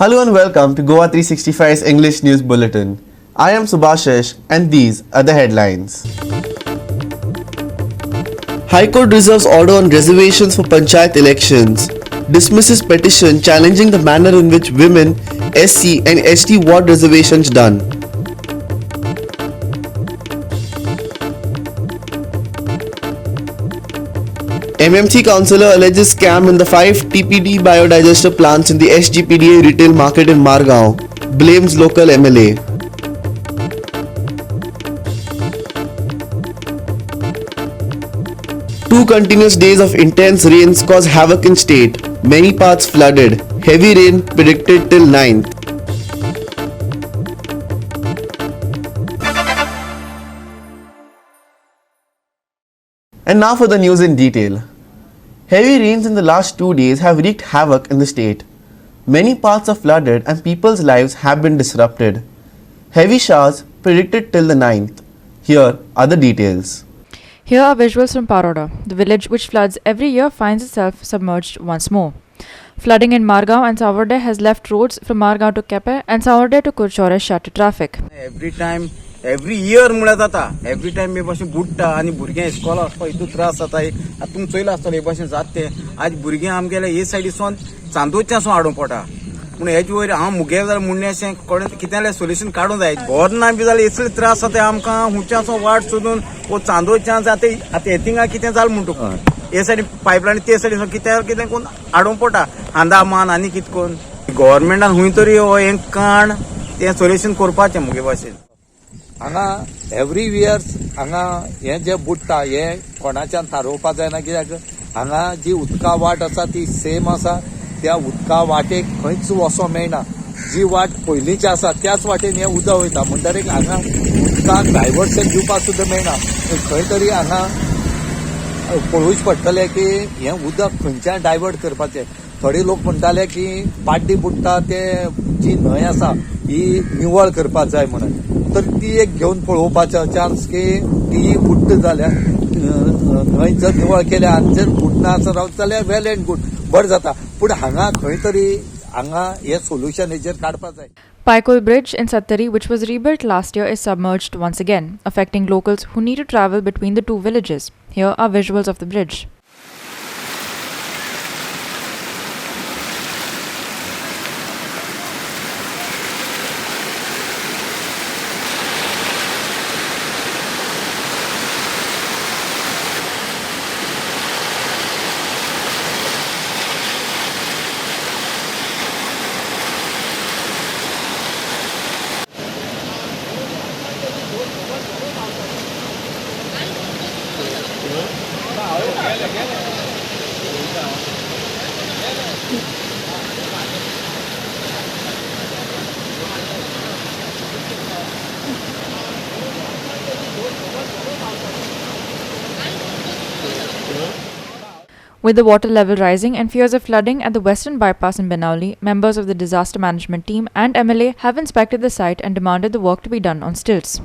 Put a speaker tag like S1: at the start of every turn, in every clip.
S1: Hello and welcome to GOA365's English News Bulletin. I am Subhashish and these are the headlines. High Court reserves order on reservations for Panchayat elections. Dismisses petition challenging the manner in which women, SC and ST ward reservations done. MMT councillor alleges scam in the 5 TPD biodigester plants in the SGPDA retail market in Margao. Blames local MLA. Two continuous days of intense rains cause havoc in state. Many parts flooded. Heavy rain predicted till 9th. And now for the news in detail. Heavy rains in the last 2 days have wreaked havoc in the state. Many parts are flooded and people's lives have been disrupted. Heavy showers predicted till the 9th. Here are the details.
S2: Here are visuals from Paroda. The village which floods every year finds itself submerged once more. Flooding in Margao and Savarde has left roads from Margao to Kepe and Savarde to Kurchore shut to traffic.
S3: Every year मुळे जाता every time हे भाशेन बुडटा आनी भुरग्यां इस्कॉला वचपाक हितून त्रास जाता आतां तुमी चोयला आसतलें हे भाशेन जाता तें आज भुरग्यां आमगेल्या हे सायडीसून चांदोदच्यासून हाडून पडटा पूण हेजे वयर हांव मुगे जाल्यार म्हणणें अशें कोणें कितें जाल्यार सोल्युशन काडूं जाय गोरना बी जाल्यार इतले त्रास जाता आमकां हुंयच्यासून वाट सोदून वो चांदोदच्यान जाता आतां हेथिंगा कितें जालें म्हूण तुका हे सायडीन पायपलायन ते सायडीन कितें कोण हाडून पडटा अंदामान आनी कितें कोन्न गव्हर्मेंटान हुंय तरी हो हें काण तें सोल्युशन करपाचें मुगे भाशेन
S4: हांगा एवरी इयर्स हांगा हे जे बुडटा हे कोणाच्यान थारोवपा जायना कित्याक हांगा जी उदका वाट आसा ती सेम आसा त्या उदका वाटेक खंयच वचोंक मेळना जी वाट पयलींची आसा त्याच वाटेन हे उदक वयता म्हणटरीक हांगा उदकाक डायवर्शन दिवपाक सुद्दां मेळना खंय तरी हांगा पळोवचें पडटलें की हें उदक खंयच्यान डायवर्ट करपाचें थोडे लोक म्हणटाले की पाड्डी बुडटा ते जी न्हंय आसा ही निवळ करपाक जाय म्हणून तर ती एक घेवन पळोवपाचो चान्स की ती बुड्ड जाल्यार न्हंय जर निवळ केल्या आनी जर बुडना आसा रावता जाल्यार वेल एंड गूड बरें जाता पूण हांगा खंय तरी हांगा हे सोल्युशन हेजेर काडपाक जाय.
S2: Paikul Bridge in Sattari, which was rebuilt last year, is submerged once again, affecting locals who need to travel between the two villages. Here are visuals of the bridge. With the water level rising and fears of flooding at the western bypass in Benauli, members of the disaster management team and MLA have inspected the site and demanded the work to be done on stilts.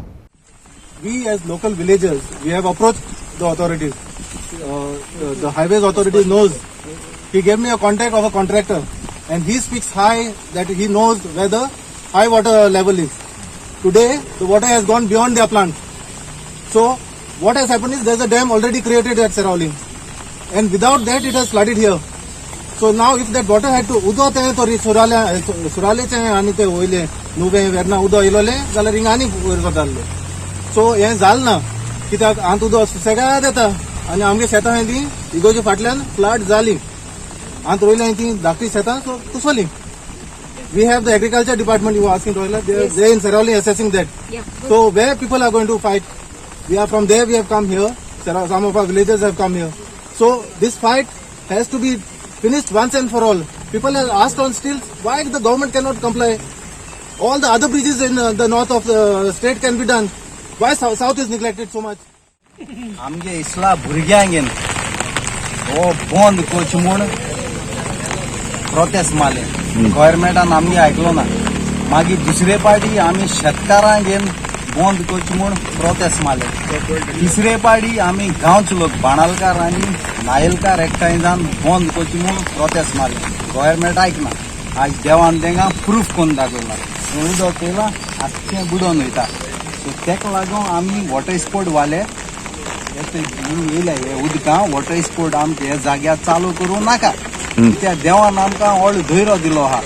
S5: We as local villagers, we have approached the authorities. The highways authority knows. He gave me a contact of a contractor and he speaks high that he knows where the high water level is. Today, the water has gone beyond their plant. So, what has happened is there is a dam already created at Serauli. And without that it has flooded here. So now if that water had to udo te to surale che ani te oile nuve verna udo ilole जाल्यार हिंगा आनी वयर जाताले सो हे जालना कित्याक आंत उदो सगळ्याक येता आनी आमगे शेतां ती इगोच्या फाटल्यान फ्लड जाली आंत रोयल्या ती धाकटी शेतां सो कुसली we have the agriculture department you were asking Royla they in Serauli assessing that so where people are going to fight we are from there we have come here some of our villagers have come here. So this fight has to be finished once and for all. People have asked on stilts why the government cannot comply. All the other bridges in the north of the state can be done. Why south is neglected so much?
S3: आमगे इसला भुरग्यांगेन हो बंद coach म्हूण protest मारले गव्हर्मेंटान आमगे आयकलो ना मागीर दुसरे पाटी आमी शेतकारांगेन बंद करचे म्हूण प्रोटेस्ट मारले तिसरे पाटी आमी गांवचे लोक बाणालकार आनी नायलकार एकठांय जावन बंद करचे म्हूण प्रोटेस्ट मारले गव्हर्मेंट आयकना आज देवान तेंका प्रूफ करून दाखयला उदक येयला आख्खें बुडोवन वयता सो तेका लागून आमी वॉटर स्पोर्ट वाले येयला हे उदकां वॉटर स्पोर्ट आमच्या ह्या जाग्यार चालू करूं नाका त्या देवान आमकां व्हड धैर्य दिलो आहा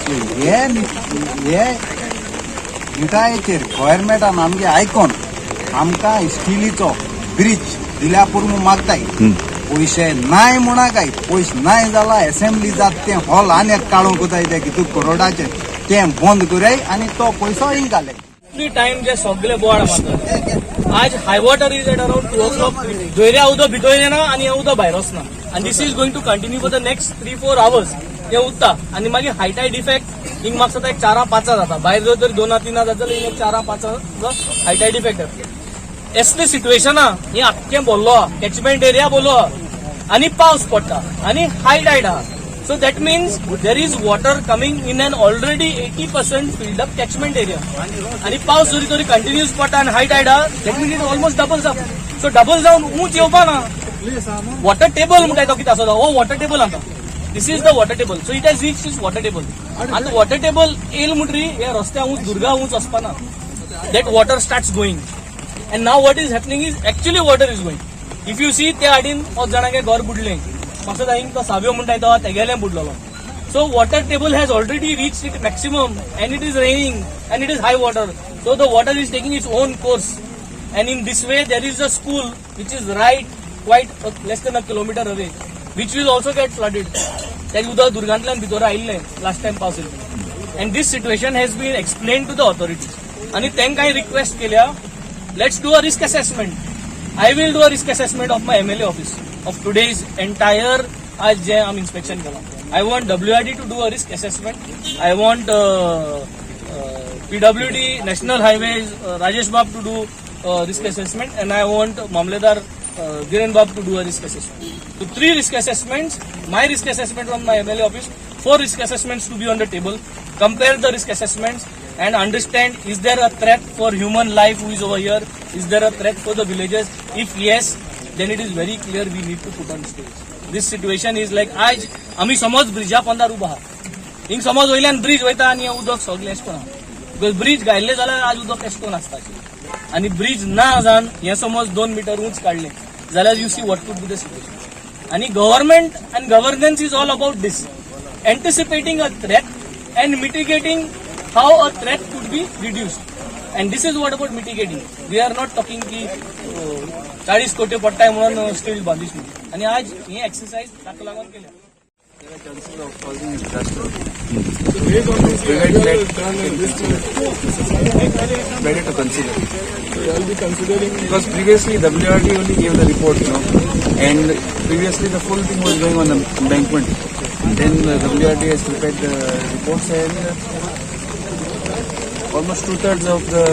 S3: सो हे विटायेचेर गोव्हर्मेंटान आमगे आयकोन आमकां स्टिलीचो ब्रिज दिल्या पुरमू मागताय पयशे नाय म्हणाकाय पयशे नाय जाला असेंब्ली जात तें हॉल आनी काडूंक कोताय ते कितू करोडाचे तें बंद कराय आनी तो पयसो इंगाले
S6: एवरी टाइम जे सगळे बोवाड मारतात आज high water is at around 2 o'clock जोयऱ्या उदक भितर येना आनी हें उदक भायर वचना आनी this is going to continue for the next 3-4 hours हें उरता आनी मागीर हाय टायड इफेक्ट हिंग म्हाका दिसता एक 4-5 जाता भायर जर तर 2-3 जाता जाल्यार हिंग 4-5 हाय टायड इफेक्ट जाता असले सिच्युएशना हें आख्खें बोल्लो कॅचमेंट एरिया बोल्लो आनी पावस पडटा आनी हाय टायड आहा So that means there is water coming in an already 80% filled up catchment area. And if पावस जरी तरी continuous पडटा and high tide that means it almost doubles up. So double जावन उंच येवपा ना. Water table म्हणटा तो कितें आसा हो water table आसा. This is the water table. So it has reached its water table. And the water table येल म्हणटरी हे रस्त्या उंच दुर्गा उंच वचपा ना. That water starts going. And now what is happening is actually water is going. If you see त्या आडीन 5 जाणांगे घर बुडलें. म्हाका हिंग तो साव्यो म्हणटा तो तेगेले बुडलेलो so water table has already reach it maximum and it is raining and it is high water so the water is taking its own course and in this way there is a school which is right quite less than a kilometre away which will also get flooded त्या उदक दुर्गांतल्यान भितर आयिल्लें last time पावस येयल्लो and this situation has been explain to the authorities आनी तांकां request केल्या let's do a risk assessment I will do a risk assessment of my MLA office of today's entire आज जे आम inspection केला. I want WRD to do a risk assessment. I want PWD, National Highways, Rajesh Bab to do risk assessment, and I want Mamledar Dhiren Bab to do a risk assessment. So 3 risk assessments, my risk assessment from my MLA office, 4 risk assessments to be on the table. Compare the risk assessments and understand, is there a threat for human life who is over here? Is there a threat for the villagers? If yes, then it is very clear we need to put on stage. This situation is like आज आम्ही समज Brezza पंदार उभा हिंग समज वयल्यान bridge वयता आनी उदक सगळें एशकोन बिकॉज ब्रिज घायल्ले जाल्यार आज उदक एशकोन आसता आनी ब्रिज ना जावन हें समज 2 मीटर उंच काडलें जाल्यार you see what could be the situation आनी government and governance is all about this anticipating a threat and mitigating how a threat could be reduced and this is what about mitigating we are not talking ki 40 कोटी पडटाय म्हणून steel बांदिश आणि आज हे exercise ताका लागून केल्या
S3: chances of causing a disaster. Better to consider.
S7: I'll be considering
S3: Because previously WRD only gave the report, and previously the full thing was going on the embankment. Then WRD has prepared the reports and almost 2/3 of the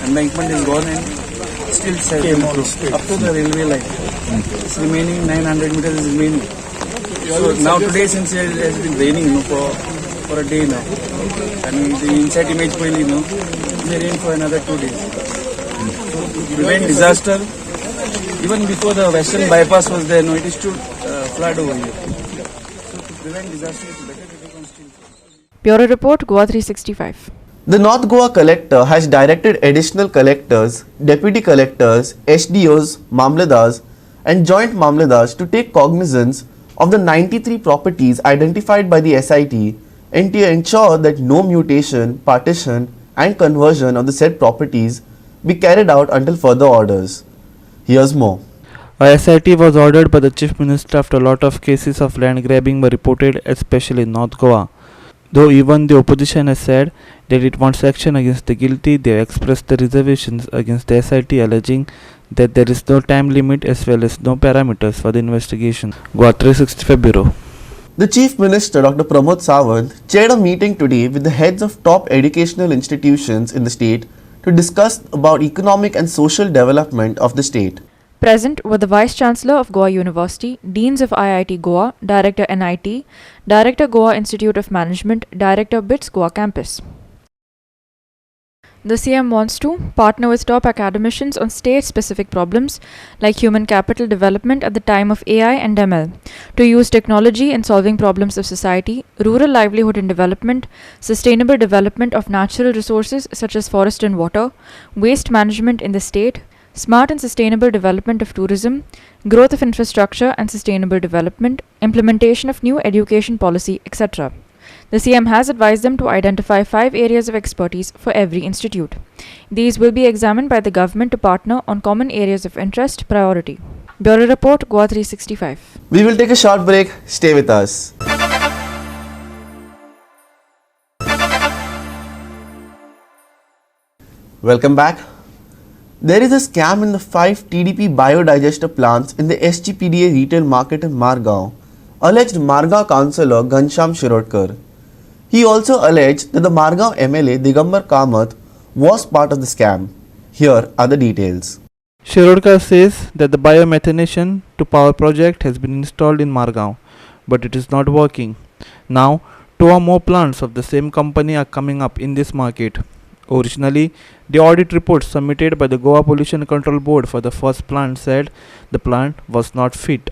S3: embankment is gone and still set up to the railway line. It's remaining 900 meters is remaining. So now today since it has been raining for a day now, and the inside image will may rain for another 2 days. So to prevent disaster, even before the western bypass was there, it is to flood over here. So to prevent disaster, it's better to take on steel.
S2: Bureau Report, GOA365.
S1: The North Goa collector has directed additional collectors, deputy collectors, SDOs, Mamledars and joint Mamledars to take cognizance of the 93 properties identified by the SIT and to ensure that no mutation, partition and conversion of the said properties be carried out until further orders. Here's more.
S8: A SIT was ordered by the Chief Minister after a lot of cases of land grabbing were reported, especially in North Goa. Though even the opposition has said that it wants action against the guilty, they have expressed their reservations against the SIT, alleging that there is no time limit as well as no parameters for the investigation. GOA365 Bureau.
S1: The Chief Minister Dr. Pramod Sawant chaired a meeting today with the heads of top educational institutions in the state to discuss about economic and social development of the state.
S2: Present were the Vice Chancellor of Goa University, Deans of IIT Goa, Director NIT, Director Goa Institute of Management, Director BITS Goa Campus. The CM wants to partner with top academicians on state-specific problems like human capital development at the time of AI and ML, to use technology in solving problems of society, rural livelihood and development, sustainable development of natural resources such as forest and water, waste management in the state, smart and sustainable development of tourism, growth of infrastructure and sustainable development, implementation of new education policy, etc. The CM has advised them to identify 5 areas of expertise for every institute. These will be examined by the government to partner on common areas of interest priority. Bureau Report, GOA365.
S1: We will take a short break. Stay with us. Welcome back. There is a scam in the 5 TDP biodigester plants in the SGPDA retail market in Margao, alleged Margao councillor Ghanshyam Shirodkar. He also alleged that the Margao MLA Digambar Kamath was part of the scam. Here are the details.
S8: Shirodkar says that the biomethanation to power project has been installed in Margao, but it is not working. Now, 2 or more plants of the same company are coming up in this market. Originally, the audit report submitted by the Goa Pollution Control Board for the first plant said the plant was not fit.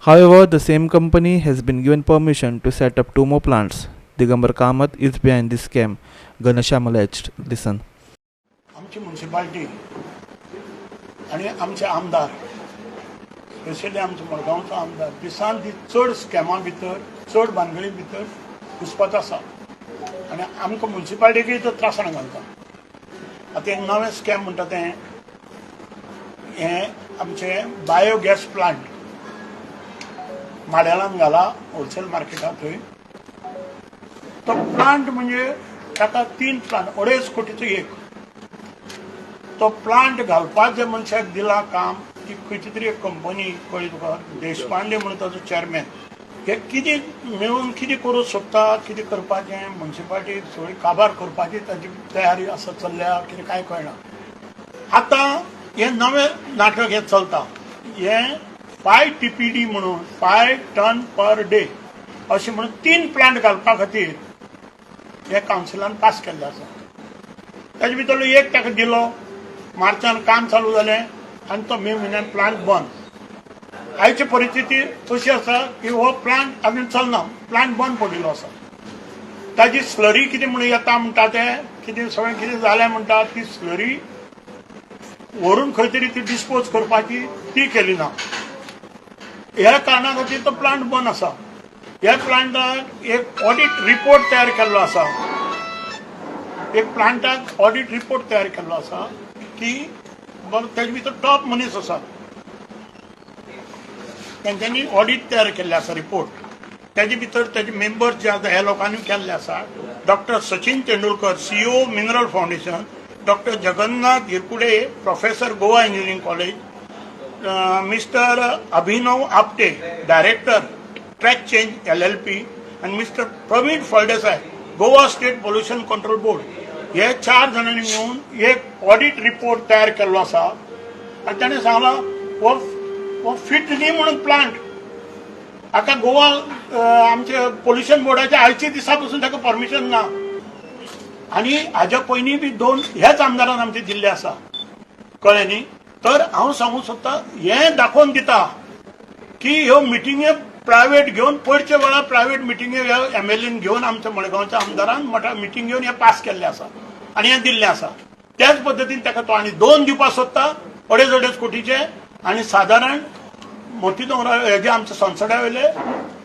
S8: However, the same company has been given permission to set up 2 more plants. Digambar Kamath is behind this scam, Ghanshyam alleged. Listen.
S9: आमची municipality आणि आमचे आमदार specially आमचे मडगांवचो आमदार दिसान दीस चड स्कॅमा भितर चड भानगडी भितर घुसपाचो आसा आनी आमकां म्युनिसिपालिटीकय तो त्रासान घालता. आतां एक नवें स्कॅम म्हणटा तें हें आमचे बायोगॅस प्लांट माड्यालान घाला होलसेल मार्केटात थंय. तो प्लांट म्हणजे ताका 3 प्लांट 2.5 कोटीचो एक. तो प्लांट घालपाक जे मनशाक दिला काम ती खंयची तरी एक कंपनी कळ्ळी तुका देशपांडे म्हणून ताचो चेअरमॅन. हे कितें मेळून कितें करूं सोदता कितें करपाचें म्युनिसिपालिटी सगळी काबार करपाची ताची तयारी आसा चल्ल्या कितें कांय कळना. आतां हे नवें नाटक हें चलता. हें 5 TPD म्हणून 5 टन पर डे अशें म्हणून 3 प्लांट घालपा खातीर हे कावन्सिलान पास केल्लें आसा. ताजे भितरलो एक ताका दिलो मार्चान काम चालू जालें आनी तो मे म्हयन्यान प्लांट बंद. आयची परिस्थिती तशी आसा की हो प्लांट आजून चलना प्लांट बंद पडिल्लो आसा. ताजी स्लरी कितें म्हणून येता म्हणटा ते कितें सगळें कितें जालें म्हणटा ती स्लरी व्हरून खंय तरी ती डिस्पोज करपाची ती केली ना. ह्या कारणा खातीर तो प्लांट बंद आसा. ह्या प्लांटाक एक ऑडिट रिपोर्ट तयार केल्लो आसा. एक प्लांटाक ऑडिट रिपोर्ट तयार केल्लो आसा की ताजे भितर टॉप मनीस आसा. तांच्यांनी ऑडिट तयार केल्लें आसा रिपोर्ट. ताजे भितर ताजे मेंबर्स जे आसा ह्या लोकांनी केल्ले आसा. Doctor Sachin Tendulkar CEO mineral foundation, doctor Jagannath Hirkude professor Goa engineering college, mister Abhinav Apte director track change LLP आणि mister Pravin Phaldesai Goa state pollution control board. हे 4 जाणांनी मिळून एक ऑडिट रिपोर्ट तयार केल्लो आसा आनी ताणें सांगला हो फिट न्ही म्हणून प्लांट. हाका गोवा आमचे पोल्युशन बोर्डाच्या आयच्या दिसा पासून ताका परमिशन ना आनी हाज्या पयलीं बी 2 ह्याच आमदारान आमचे दिल्ले आसा. कळ्ळें न्ही. तर हांव सांगूंक सोदतां हें दाखोवन दिता की ह्यो मिटिंगे प्रायवेट घेवन पयरच्या वेळार प्रायवेट मिटिंगे ह्या MLAन घेवन आमच्या मडगांवच्या आमदारान मोठा मिटिंग घेवन हें पास केल्लें आसा आनी हें दिल्लें आसा. त्याच पद्दतीन ताका तो आनी 2 दिवपाक सोदता 2.5 कोटीचे आनी सादारण मोठी दोंगरा हेजे आमच्या संसदा वयले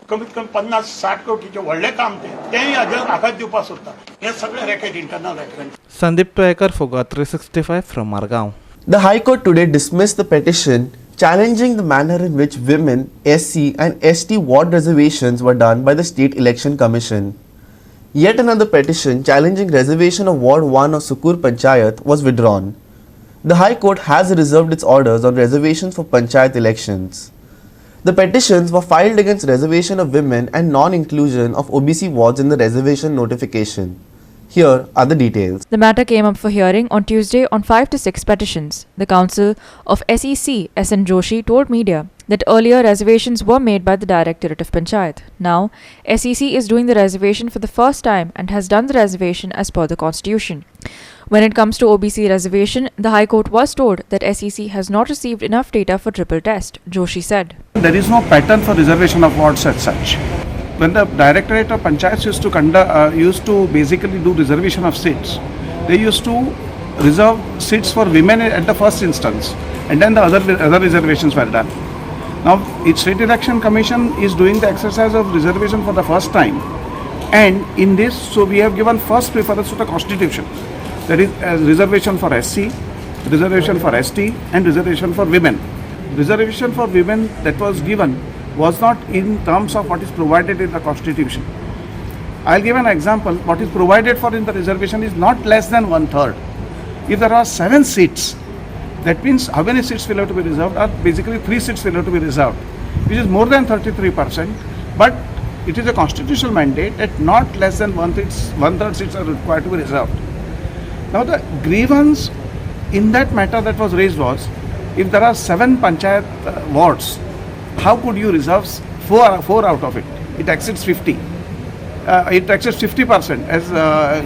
S9: कमीत कमी 50-60 कोटीचे व्हडलें काम तेंय हाका दिवपाक सोदता. हें सगळें racket internal racket.
S8: Sandeep Toyekar for GOA365 from Margao.
S1: The High Court today dismissed the petition challenging the manner in which women, SC and ST ward reservations were done by the State Election Commission. Yet another petition challenging reservation of Ward 1 of Sukur Panchayat was withdrawn. The High Court has reserved its orders on reservations for Panchayat elections. The petitions were filed against reservation of women and non-inclusion of OBC wards in the reservation notification. Here are the details.
S2: The matter came up for hearing on Tuesday on 5 to 6 petitions. The counsel of SEC, SN Joshi, told media that earlier reservations were made by the Directorate of Panchayat. Now, SEC is doing the reservation for the first time and has done the reservation as per the Constitution. When it comes to OBC reservation, the High Court was told that SEC has not received enough data for triple test, Joshi said.
S10: There is no pattern for reservation of wards as such. When the Directorate of Panchayats used to basically do reservation of seats, they used to reserve seats for women at the first instance, and then the other reservations were done. Now, State Election Commission is doing the exercise of reservation for the first time, and in this, so we have given first preference to the Constitution. There is a reservation for SC, reservation for ST, and reservation for women. Reservation for women that was given was not in terms of what is provided in the Constitution. I'll give an example. What is provided for in the reservation is not less than 1/3. If there are 7 seats, that means how many seats will have to be reserved? Or basically 3 seats will have to be reserved, which is more than 33%. But it is a constitutional mandate that not less than 1/3 seats are required to be reserved. Now the grievance in that matter that was raised was, if there are 7 panchayat wards, how could you reserve 4 out of it? It exceeds 50. It exceeds 50% as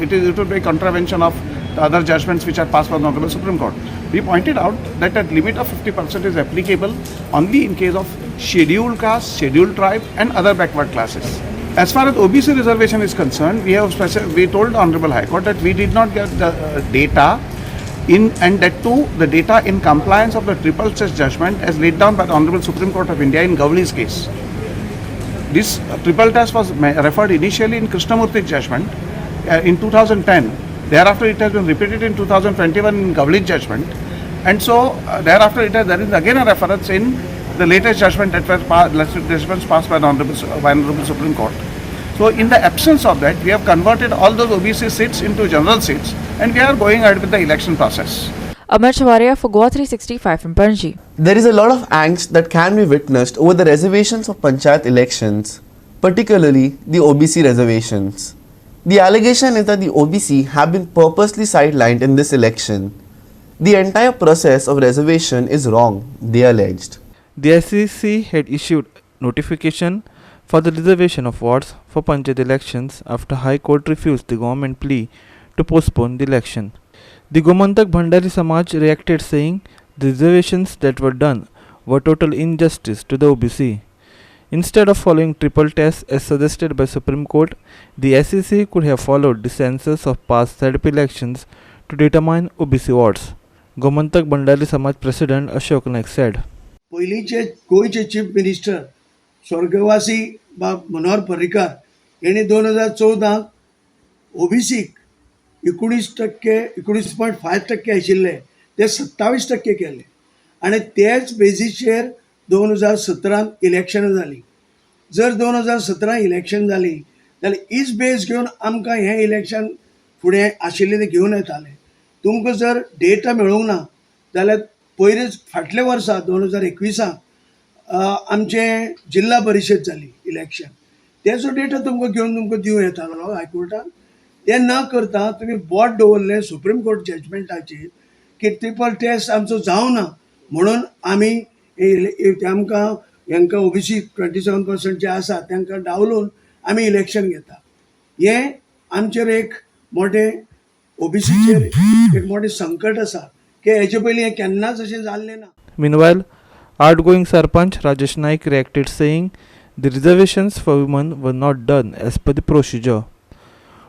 S10: it would be contravention of the other judgments which are passed by the Honorable Supreme Court. We pointed out that a limit of 50% is applicable only in case of scheduled caste, scheduled tribe and other backward classes. As far as OBC reservation is concerned, we told the Honorable High Court that we did not get the data and that too the data in compliance of the triple test judgment as laid down by the Honorable Supreme Court of India in Gavli's case. This triple test was referred initially in Krishnamurthi's judgment in 2010. Thereafter it has been repeated in 2021 in Gavli's judgment, and so thereafter there is again a reference in the latest judgment that was passed by the Honorable Supreme Court. So in the absence of that, we have converted all those OBC seats into general seats, and we are going ahead with the election process.
S2: Amar Chavaria for GOA365 from Panaji.
S1: There is a lot of angst that can be witnessed over the reservations of panchayat elections, particularly the OBC reservations. The allegation is that the OBC have been purposely sidelined in this election. The entire process of reservation is wrong, they alleged.
S8: The SEC had issued notification for the reservation of wards for panchayat elections after High Court refused the government plea to postpone the election. The Gomantak Bhandari Samaj reacted saying the reservations that were done were total injustice to the OBC. Instead of following triple tests as suggested by Supreme Court, the SEC could have followed the census of past ZP elections to determine OBC wards. Gomantak Bhandari Samaj President Ashok Naik said.
S11: पयलींचे गोयचे chief minister स्वर्गवासी बाब मनोहर पर्रीकार यांनी 2014 ओबीसीक 19.5% आशिल्ले ते 27% केले आणि तेच बेजीचेर 2017 इलेक्शनां जाली. जर 2017 इलेक्शन जाली जाल्यार इस बेस घेवन आमकां हें इलेक्शन फुडें आशिल्लें तें घेवन येतालें. तुमकां जर डेटा मेळूंक ना जाल्यार पयलींच फाटल्या वर्सा 2021 आमचे जिल्हा परिशद जाली इलेक्शन, तेचो डेटा तुमकां घेवन तुमकां दिवं येतालो हायकोर्टान. ते न करता तुमी बोट दवरलें सुप्रीम कोर्ट जजमेंटाचेर की ट्रिपल टेस्ट आमचो जावं ना म्हणून आमी आमकां हांकां ओबीसी 27% जे आसा तांकां डावलून आमी इलेक्शन घेता. हें आमचेर एक मोठें ओबीसीचेर एक मोठें संकट आसा की हेचे पयलीं हें केन्नाच अशें जाल्लें ना.
S8: Meanwhile, outgoing Sarpanch Rajesh Naik reacted saying the reservations for women were not done as per the procedure.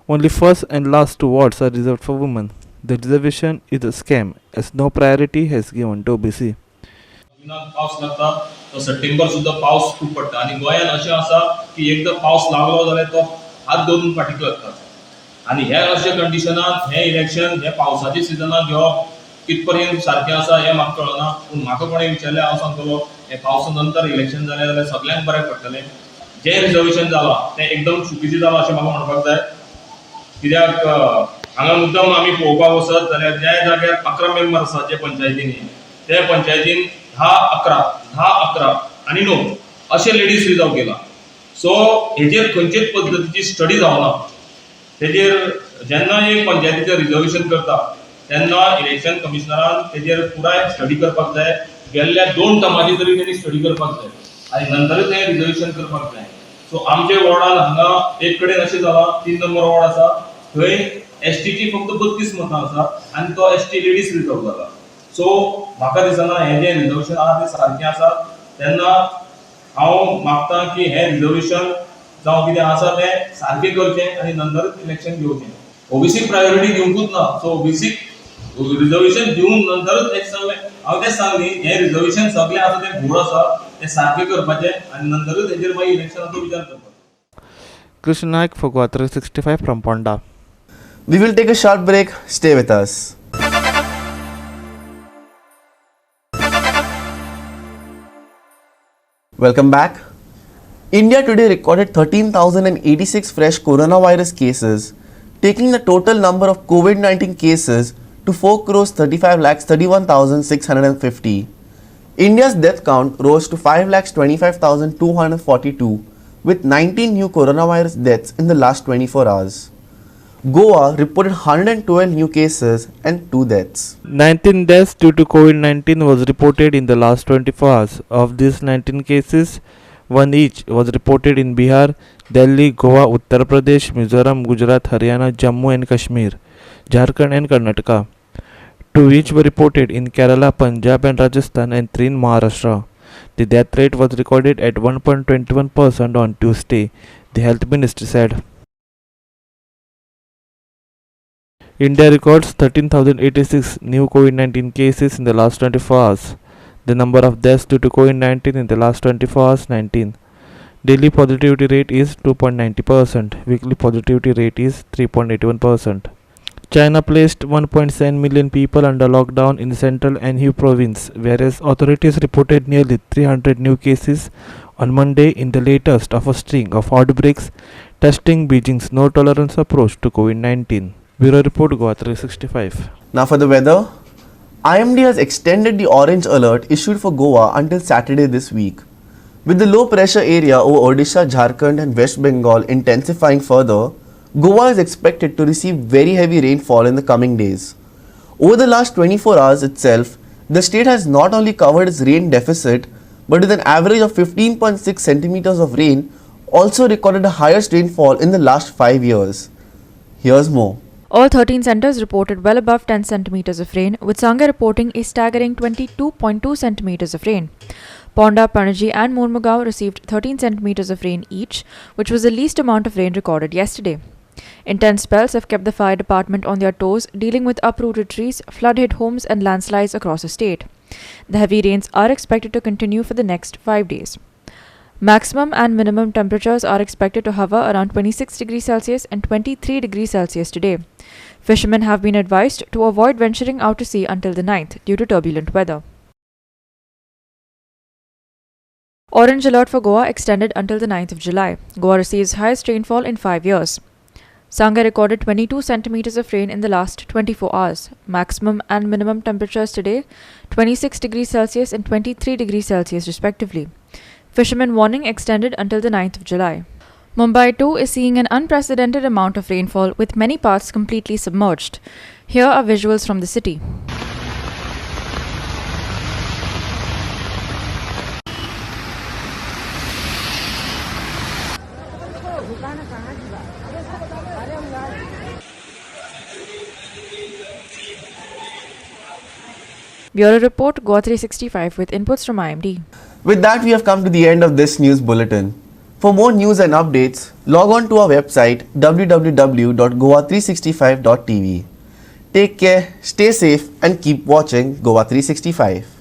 S8: Only first and last 2 wards are reserved for women. The reservation is a scam as no priority has given to OBC.
S7: पावस लागता तो September सुद्धा पावस खूप पडटा आणि गोंयान अशें आसा की एकदा पावस लागलो जाल्यार तो हात धरून फाटी करता आणि ह्या अशा कंडिशनात हे इलेक्शन हे पावसाच्या सिजनात घेवप कितपर्यंत सारखें आसा हें म्हाका कळना. पूण म्हाका कोणें विचारलें हांव सांगतलो हे पावसा नंतर इलेक्शन जालें जाल्यार सगळ्यांक बरें पडटलें. जें रिजर्वेशन जालां तें एकदम चुकीचें जालां अशें म्हाका म्हणपाक जाय. कित्याक हांगा मुद्दम आमी पळोवपाक वचत जाल्यार ज्या जाग्यार 11 मेंबर आसात जे पंचायतींनी ते पंचायतीन 10-11 आनी 9 अशे लेडीज रिजर्व केला. सो हेजेर खंयचेच पद्दतीची स्टडी जावना. तेजेर जेन्ना एक पंचायतीचें रिजर्वेशन करता तेन्ना इलेक्शन कमिशनरान तेजेर पुराय स्टडी करपाक जाय. गेल्ल्या 2 टर्माची तरी तेणी स्टडी करपाक जाय आनी नंतरच हें रिजर्वेशन करपाक जाय. सो आमच्या वॉर्डान हांगा एक कडेन अशें जालां 3 नंबर वॉर्ड आसा थंय एसटीची फक्त 32 मतां आसा आनी तो एसटी लेडीज रिजर्व जाला. सो म्हाका दिसना हे जे रिजर्वेशन आहा ते सारखे आसा. तेन्ना हांव मागता की हे रिजर्वेशन जावं कितें आसा ते सारखे करचे आनी नंतरच इलेक्शन घेवचें. ओबीसी प्रायोरिटी दिवंकूच ना. सो ओबीसी रिजर्वेशन दिवन नंतरच हे सगळे हांव तेच सांगली हे रिजर्वेशन सगळे आसा ते घोळ आसा ते सारखे करपाचे आनी नंतरच हेजेर मागीर इलेक्शनाचो विचार करपाचो.
S8: Krishna Naik for GOA365 from Ponda.
S1: We will take a short break. Stay with us. Welcome back. India today recorded 13,086 fresh coronavirus cases, taking the total number of COVID-19 cases to 4,35,31,650. India's death count rose to 5,25,242 with 19 new coronavirus deaths in the last 24 hours. Goa reported 112 new cases and 2 deaths.
S8: 19 deaths due to COVID-19 was reported in the last 24 hours. Of these 19 cases, one each was reported in Bihar, Delhi, Goa, Uttar Pradesh, Mizoram, Gujarat, Haryana, Jammu and Kashmir, Jharkhand and Karnataka. 2 each were reported in Kerala, Punjab and Rajasthan and 3 in Maharashtra. The death rate was recorded at 1.21% on Tuesday, the health ministry said. India records 13,086 new COVID-19 cases in the last 24 hours. The number of deaths due to COVID-19 in the last 24 hours 19. Daily positivity rate is 2.90%. Weekly positivity rate is 3.81%. China placed 1.7 million people under lockdown in central Anhui province, whereas authorities reported nearly 300 new cases on Monday in the latest of a string of outbreaks, testing Beijing's no-tolerance approach to COVID-19. Bureau Report GOA365.
S1: Now for the weather. IMD has extended the orange alert issued for Goa until Saturday this week. With the low pressure area over Odisha, Jharkhand and West Bengal intensifying further, Goa is expected to receive very heavy rainfall in the coming days. Over the last 24 hours itself, the state has not only covered its rain deficit, but with an average of 15.6 centimeters of rain, also recorded the highest rainfall in the last 5 years. Here's more.
S2: All 13 centres reported well above 10 centimeters of rain, with Sangha reporting a staggering 22.2 centimeters of rain. Ponda, Panaji and Mormugao received 13 centimeters of rain each, which was the least amount of rain recorded yesterday. Intense spells have kept the fire department on their toes, dealing with uprooted trees, flood-hit homes and landslides across the state. The heavy rains are expected to continue for the next 5 days. Maximum and minimum temperatures are expected to hover around 26 degrees Celsius and 23 degrees Celsius today. Fishermen have been advised to avoid venturing out to sea until the 9th due to turbulent weather. Orange alert for Goa extended until the 9th of July. Goa receives highest rainfall in 5 years. Sangha recorded 22 centimeters of rain in the last 24 hours. Maximum and minimum temperatures today 26 degrees Celsius and 23 degrees Celsius respectively. Fishermen warning extended until the 9th of July. Mumbai too is seeing an unprecedented amount of rainfall with many parts completely submerged. Here are visuals from the city. Bureau Report GOA365 with inputs from IMD.
S1: With that, we have come to the end of this news bulletin. For more news and updates, log on to our website www.goa365.tv. Take care, stay safe and keep watching Goa 365.